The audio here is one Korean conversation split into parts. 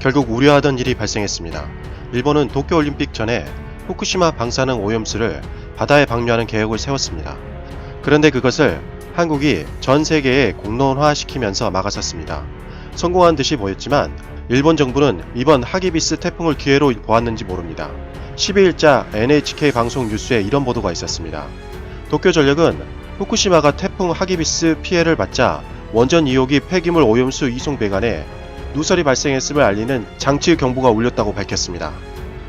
결국 우려하던 일이 발생했습니다. 일본은 도쿄올림픽 전에 후쿠시마 방사능 오염수를 바다에 방류하는 계획을 세웠습니다. 그런데 그것을 한국이 전 세계에 공론화시키면서 막았었습니다. 성공한 듯이 보였지만 일본 정부는 이번 하기비스 태풍을 기회로 보았는지 모릅니다. 12일자 NHK 방송 뉴스에 이런 보도가 있었습니다. 도쿄전력은 후쿠시마가 태풍 하기비스 피해를 받자 원전 2호기 폐기물 오염수 이송 배관에 누설이 발생했음을 알리는 장치 경보가 울렸다고 밝혔습니다.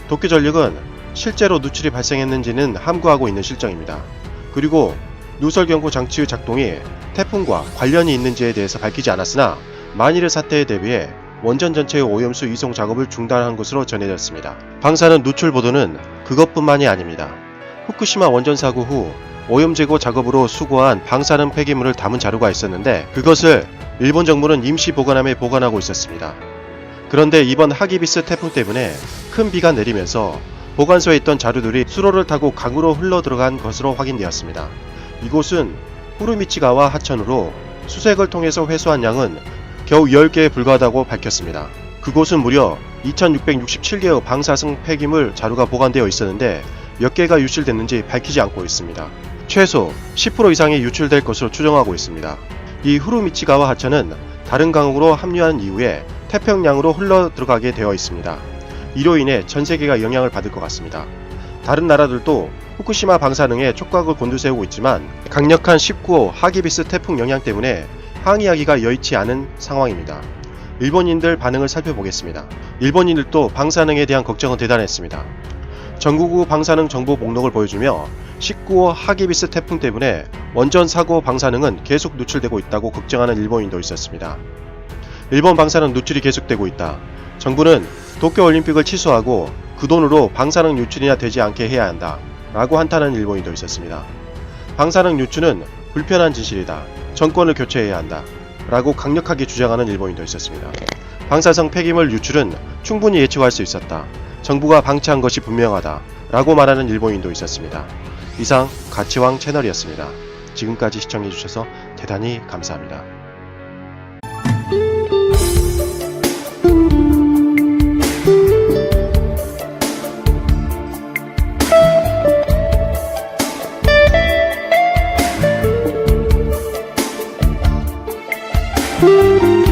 도쿄전력은 실제로 누출이 발생했는지는 함구하고 있는 실정입니다. 그리고 누설 경보 장치의 작동이 태풍과 관련이 있는지에 대해서 밝히지 않았으나 만일의 사태에 대비해 원전 전체의 오염수 이송 작업을 중단한 것으로 전해졌습니다. 방사능 누출 보도는 그것뿐만이 아닙니다. 후쿠시마 원전 사고 후 오염 제거 작업으로 수거한 방사능 폐기물을 담은 자료가 있었는데 그것을 일본 정부는 임시 보관함에 보관하고 있었습니다. 그런데 이번 하기비스 태풍 때문에 큰 비가 내리면서 보관소에 있던 자료들이 수로를 타고 강으로 흘러 들어간 것으로 확인되었습니다. 이곳은 후루미치가와 하천으로 수색을 통해서 회수한 양은 겨우 10개에 불과하다고 밝혔습니다. 그곳은 무려 2667개의 방사능 폐기물 자료가 보관되어 있었는데 몇 개가 유출됐는지 밝히지 않고 있습니다. 최소 10% 이상이 유출될 것으로 추정하고 있습니다. 이 후루미치가와 하천은 다른 강으로 합류한 이후에 태평양으로 흘러 들어가게 되어 있습니다. 이로 인해 전 세계가 영향을 받을 것 같습니다. 다른 나라들도 후쿠시마 방사능에 촉각을 곤두세우고 있지만 강력한 19호 하기비스 태풍 영향 때문에 항의하기가 여의치 않은 상황입니다. 일본인들 반응을 살펴보겠습니다. 일본인들도 방사능에 대한 걱정은 대단했습니다. 전국구 방사능 정보 목록을 보여주며 19호 하기비스 태풍 때문에 원전 사고 방사능은 계속 누출되고 있다고 걱정하는 일본인도 있었습니다. 일본 방사능 누출이 계속되고 있다. 정부는 도쿄올림픽을 취소하고 그 돈으로 방사능 유출이나 되지 않게 해야 한다. 라고 한탄하는 일본인도 있었습니다. 방사능 유출은 불편한 진실이다. 정권을 교체해야 한다. 라고 강력하게 주장하는 일본인도 있었습니다. 방사성 폐기물 유출은 충분히 예측할 수 있었다. 정부가 방치한 것이 분명하다. 라고 말하는 일본인도 있었습니다. 이상 가치왕 채널이었습니다. 지금까지 시청해주셔서 대단히 감사합니다. you.